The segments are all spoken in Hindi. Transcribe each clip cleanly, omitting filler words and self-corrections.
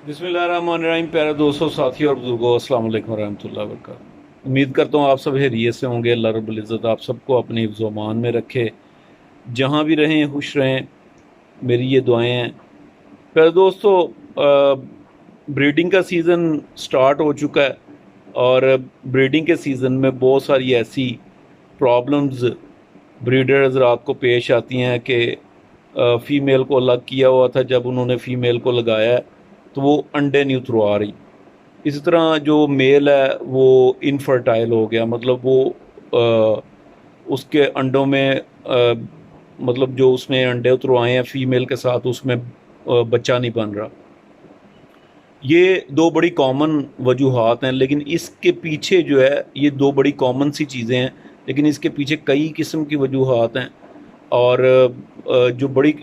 बिस्मिल्लाहिर्रहमानिर्रहीम। प्यारे दोस्तों, साथियों और बुजुर्गों, अस्सलाम वालेकुम रहमतुल्लाहि व बरकातहू। उम्मीद करता हूँ आप सब खैरियत से होंगे। अल्लाह रब्बुल इज़्ज़त आप सबको अपने हिफ्ज़ व अमान में रखे, जहाँ भी रहें खुश रहें, मेरी ये दुआएं हैं। प्यारे दोस्तों, ब्रीडिंग का सीज़न स्टार्ट हो चुका है और ब्रीडिंग के सीज़न में बहुत सारी ऐसी प्रॉब्लम्स ब्रीडर हज़रात को पेश आती हैं कि फ़ीमेल को अलग किया हुआ था, जब उन्होंने फ़ीमेल को लगाया है तो वो अंडे नहीं उतरवा रही। इसी तरह जो मेल है वो इनफर्टाइल हो गया, मतलब वो उसके अंडों में मतलब जो उसने अंडे उतरवाए हैं फ़ीमेल के साथ, उसमें बच्चा नहीं बन रहा। ये दो बड़ी कॉमन वजूहात हैं, लेकिन इसके पीछे जो है, ये दो बड़ी कॉमन सी चीज़ें हैं, लेकिन इसके पीछे कई किस्म की वजूहात हैं। और जो बड़ी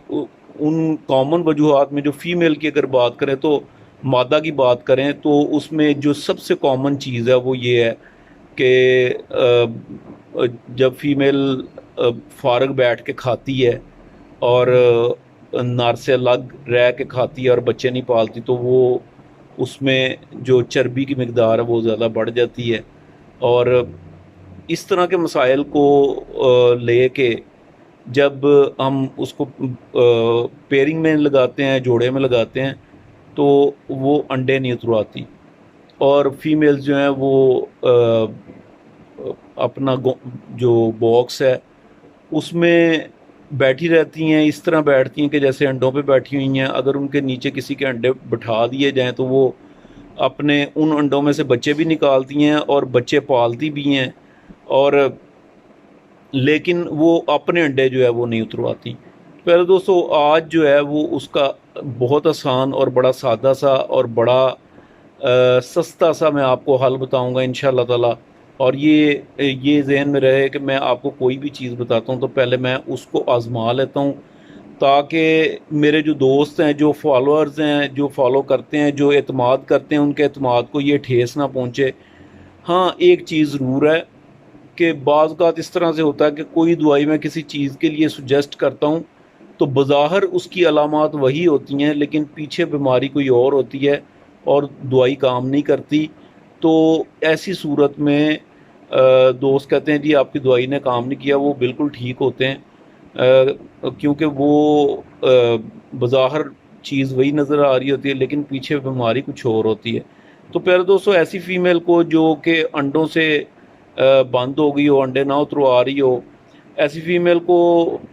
उन कॉमन वजूहात में जो फ़ीमेल की अगर बात करें, तो मादा की बात करें, तो उसमें जो सबसे कॉमन चीज़ है वो ये है कि जब फ़ीमेल फ़ारग बैठ के खाती है और नर से अलग रह के खाती है और बच्चे नहीं पालती, तो वो उसमें जो चर्बी की मकदार है वो ज़्यादा बढ़ जाती है। और इस तरह के मसाइल को लेके जब हम उसको पेयरिंग में लगाते हैं, जोड़े में लगाते हैं, तो वो अंडे नहीं उतरवाती और फीमेल्स जो हैं वो अपना जो बॉक्स है उसमें बैठी रहती हैं। इस तरह बैठती हैं कि जैसे अंडों पे बैठी हुई हैं। अगर उनके नीचे किसी के अंडे बिठा दिए जाएं तो वो अपने उन अंडों में से बच्चे भी निकालती हैं और बच्चे पालती भी हैं, और लेकिन वो अपने अंडे जो है वो नहीं उतरवाती। पहले दोस्तों, आज जो है वो उसका बहुत आसान और बड़ा सादा सा और बड़ा सस्ता सा मैं आपको हल बताऊंगा इंशाल्लाह ताला। और ये जहन में रहे कि मैं आपको कोई भी चीज़ बताता हूँ तो पहले मैं उसको आजमा लेता हूँ, ताकि मेरे जो दोस्त हैं, जो फॉलोअर्स हैं, जो फॉलो करते हैं, जो एतमाद करते हैं, उनके एतमाद को ये ठेस ना पहुँचे। हाँ, एक चीज़ ज़रूर है कि बाज़ औक़ात इस तरह से होता है कि कोई दवाई मैं किसी चीज़ के लिए सुजेस्ट करता हूँ, तो बज़ाहिर उसकी अलामात वही होती हैं, लेकिन पीछे बीमारी कोई और होती है और दवाई काम नहीं करती। तो ऐसी सूरत में दोस्त कहते हैं जी आपकी दवाई ने काम नहीं किया, वो बिल्कुल ठीक होते हैं, क्योंकि वो बज़ाहिर चीज़ वही नज़र आ रही होती है, लेकिन पीछे बीमारी कुछ और होती है। तो प्यारे दोस्तों, ऐसी फ़ीमेल को जो कि अंडों से बंद हो गई हो, अंडे ना उतरवा रही हो, ऐसी फ़ीमेल को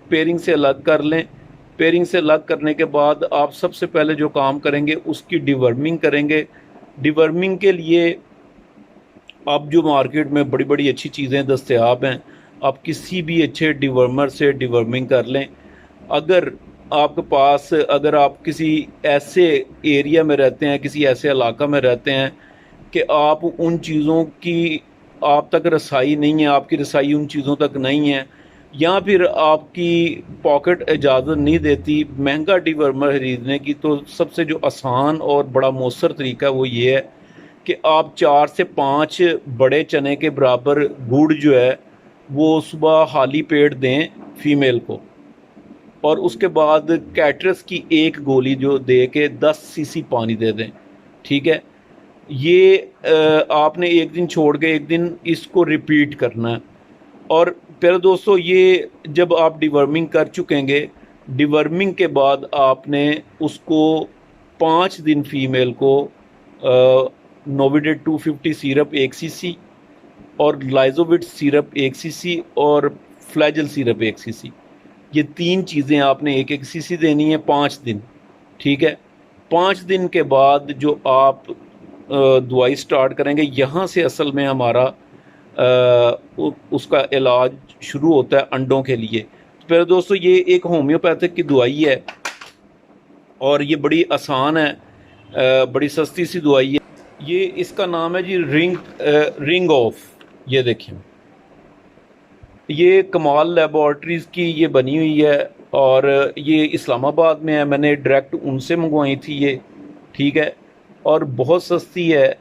पेयरिंग से अलग कर लें। पेयरिंग से अलग करने के बाद आप सबसे पहले जो काम करेंगे उसकी डिवर्मिंग करेंगे। डिवर्मिंग के लिए अब जो मार्केट में बड़ी बड़ी अच्छी चीज़ें दस्तयाब हैं, आप किसी भी अच्छे डिवर्मर से डिवर्मिंग कर लें। अगर आपके पास, अगर आप किसी ऐसे एरिया में रहते हैं, किसी ऐसे इलाका में रहते हैं कि आप उन चीज़ों की आप तक रसाई नहीं है, आपकी रसाई उन चीज़ों तक नहीं है, या फिर आपकी पॉकेट इजाज़त नहीं देती महंगा डिवर्मर ख़रीदने की, तो सबसे जो आसान और बड़ा मौसर तरीका है वो ये है कि आप 4 से 5 बड़े चने के बराबर गुड़ जो है वो सुबह खाली पेट दें फीमेल को, और उसके बाद कैटरस की एक गोली जो दे के 10 सीसी पानी दे दें। ठीक है, ये आपने एक दिन छोड़ के एक दिन इसको रिपीट करना है। और प्यारे दोस्तों, ये जब आप डिवर्मिंग कर चुकेंगे, डिवर्मिंग के बाद आपने उसको 5 दिन फीमेल को नोविडेट 250 सिरप 1 सीसी और लाइजोविट सिरप 1 सीसी और फ्लैजल सिरप 1 सीसी, ये 3 चीज़ें आपने 1-1 सीसी देनी है 5 दिन। ठीक है, 5 दिन के बाद जो आप दवाई स्टार्ट करेंगे, यहाँ से असल में हमारा उसका इलाज शुरू होता है अंडों के लिए। तो फिर दोस्तों, ये एक होम्योपैथिक की दवाई है और ये बड़ी आसान है, बड़ी सस्ती सी दवाई है। ये इसका नाम है जी रिंग ऑफ। ये देखिए, ये कमाल लेबॉर्ट्रीज़ की ये बनी हुई है और ये इस्लामाबाद में है। मैंने डायरेक्ट उनसे मंगवाई थी ये। ठीक है, और बहुत सस्ती है।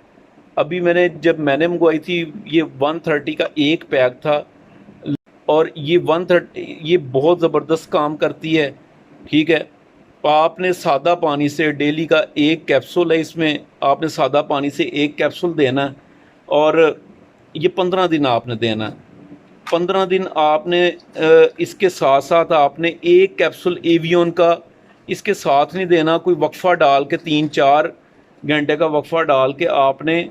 अभी जब मैंने मंगवाई थी, ये 130 का एक पैक था और ये 130 ये बहुत ज़बरदस्त काम करती है। ठीक है, आपने सादा पानी से डेली का एक कैप्सूल है, इसमें आपने सादा पानी से एक कैप्सूल देना है और ये 15 दिन आपने देना है। 15 दिन आपने इसके साथ साथ आपने एक कैप्सूल एवियन का इसके साथ नहीं देना, कोई वक्फा डाल के 3-4 घंटे का वक्फा डाल के आपने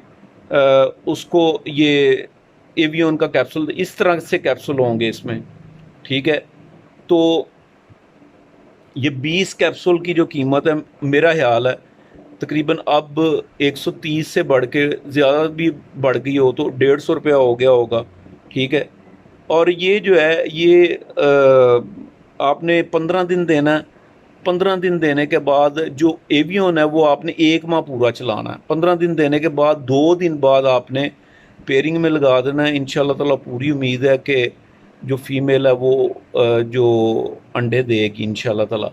उसको ये एवियन का कैप्सूल, इस तरह से कैप्सूल होंगे इसमें, ठीक है। तो ये 20 कैप्सूल की जो कीमत है, मेरा ख्याल है तकरीबन अब 130 से बढ़ के ज़्यादा भी बढ़ गई हो तो 150 रुपया हो गया होगा, ठीक है। और ये जो है ये आपने 15 दिन देना है। 15 दिन देने के बाद जो एवियन है वो आपने 1 माह पूरा चलाना है। 15 दिन देने के बाद 2 दिन बाद आपने पेयरिंग में लगा देना है। इंशाल्लाह ताला पूरी उम्मीद है कि जो फीमेल है वो जो अंडे देगी इंशाल्लाह ताला।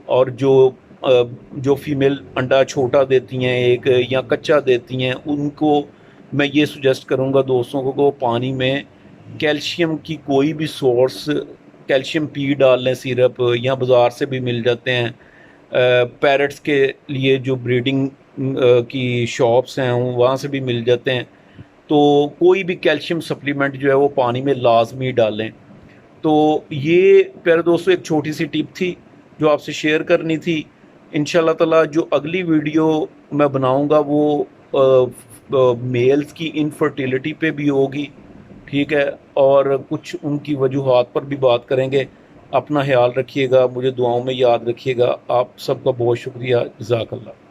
और जो फीमेल अंडा छोटा देती हैं एक या कच्चा देती हैं, उनको मैं ये सुजेस्ट करूँगा दोस्तों को कि वो पानी में कैल्शियम की कोई भी सोर्स, कैल्शियम पी डाल लें सिरप, या बाज़ार से भी मिल जाते हैं। पैरट्स के लिए जो ब्रीडिंग की शॉप्स हैं वहाँ से भी मिल जाते हैं। तो कोई भी कैल्शियम सप्लीमेंट जो है वो पानी में लाजमी डालें। तो ये प्यारे दोस्तों एक छोटी सी टिप थी जो आपसे शेयर करनी थी। इंशाल्लाह ताला जो अगली वीडियो मैं बनाऊंगा वो मेल्स की इनफर्टिलिटी पे भी होगी, ठीक है, और कुछ उनकी वजूहात पर भी बात करेंगे। अपना ख्याल रखिएगा, मुझे दुआओं में याद रखिएगा। आप सबका बहुत शुक्रिया। जज़ाकल्लाह।